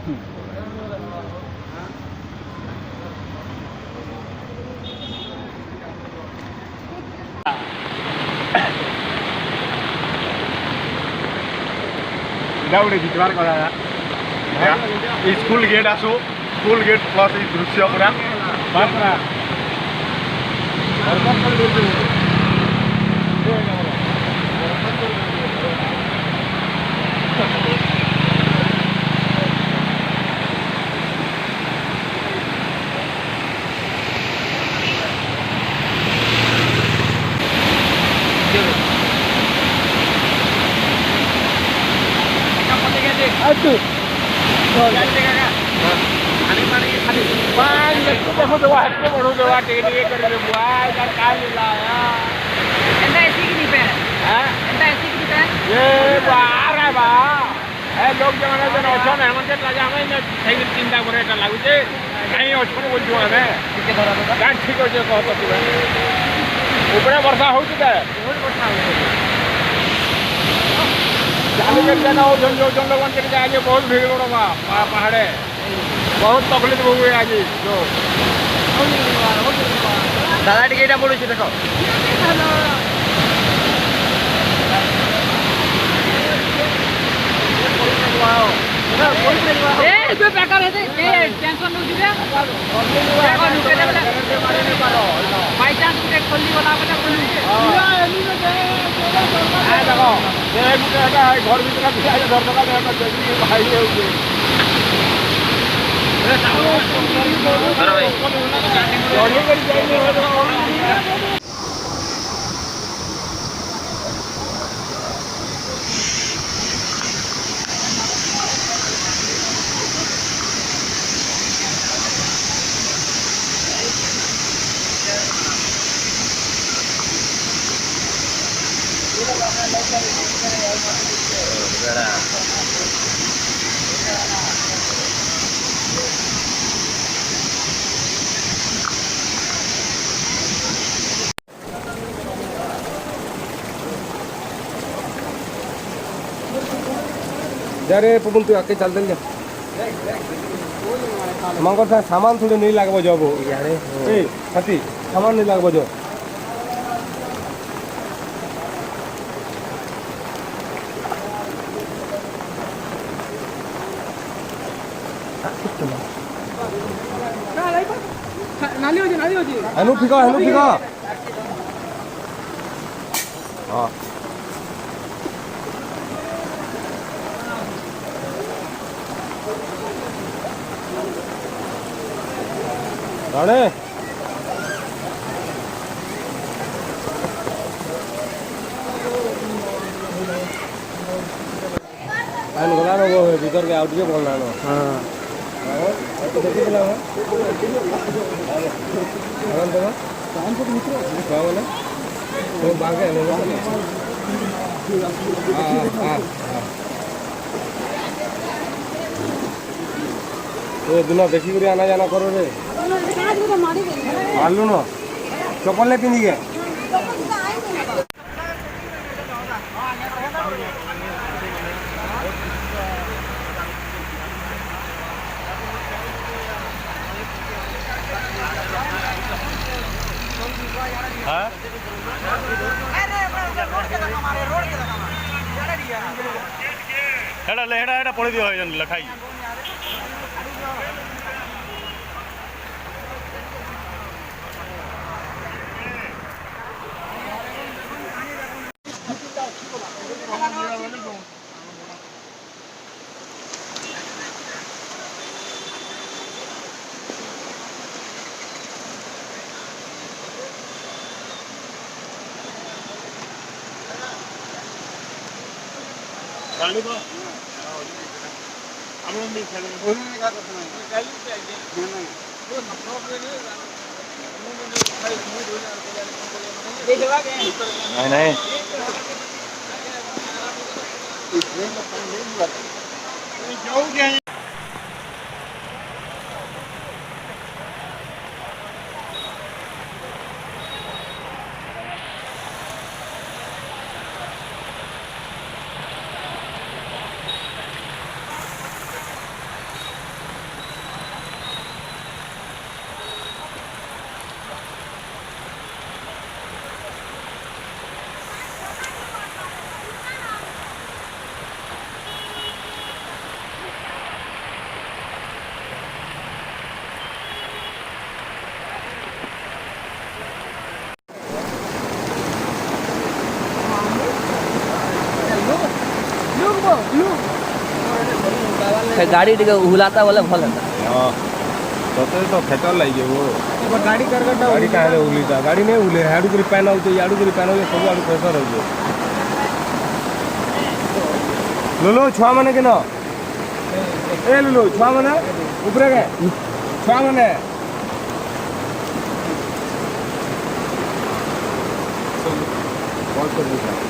गोटे जितबार कथा school gate आसो स्कूल गेट प्लस दृश्य पूरा पूरा Aduh. लोग जो चिंता करे लगुचे कहीं अच्छे बोलू आम ठीक अच्छे कहते वर्षा हो लोगन के आज बहुत भीड़ पहाड़े बहुत तकलीफ हुए आज जो दादा टे यहाँ पड़ू देख घर भीतर अरे पवन तू आके चल जा मगर सामान थोड़े नहीं लगभग जब हाथी सामान नहीं लगभग जो हेनु फिका हाँ राणे गला भीतर के आउटे भल ना हाँ देखी दिन देखिक आना जाना करो रे मारलु न चप्पल नहीं पिंधि के हेड़ा पढ़ी दियो लिखाई नहीं गाड़ी टिके हुलाता बोले भल है हाँ तोते तो फेटर लगे वो गाड़ी करगटा गाड़ी कहाँ उलीता गाड़ी नहीं उले हाड़ू कर पैन होते याड़ू कर पैन होते सब आड़ू प्रेसर हो लुलो छुआ माने के न ए लुलो छुआ माने ऊपर के छुआ माने बहुत कर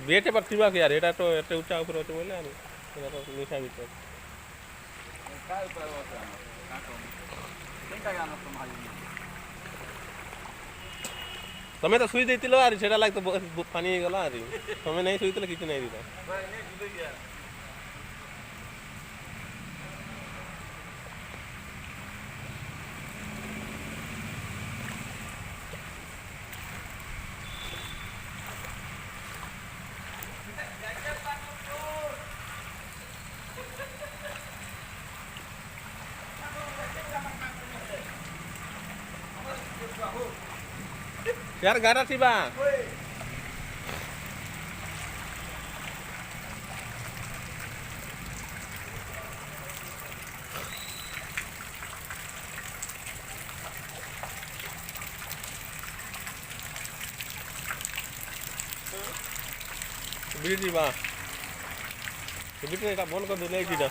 बेटे पर थिबा के यार एटा तो एते ऊंचा ऊपर होते बोले आरो एटा तो निशा भीतर काय ऊपर होता केनटा गाना संभाली तमे तो सुई देतिलो आरी सेटा लाग तो पानी गला आरी तमे नहीं सुईतले किछ नहीं दिता यार गाना थिबा बीड़ी थिबा बीड़ी एटा बंद कर देले किटा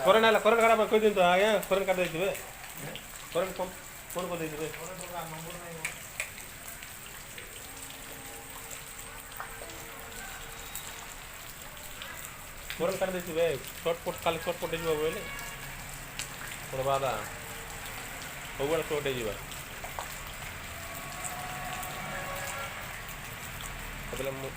କରେଣ୍ଟ ହେଲା କରେଣ୍ଟ କାଟା କହିଦିଅନ୍ତୁ ଆଜ୍ଞା କରେଣ୍ଟ କାଟି ଦେଇଥିବେ କରେଣ୍ଟ ଫୋନ୍ କରିଦେଇଥିବେ କରେଣ୍ଟ କାଟି ଦେଇଥିବେ ସର୍ଟକଟ୍ ଖାଲି ସର୍ଟକଟ୍ ହେଇଯିବ ବୋଇଲେ ଗୋଟେ ବାଧା ସବୁବେଳେ ସର୍ଟ ହେଇଯିବା ସେତେବେଳେ ମୁଁ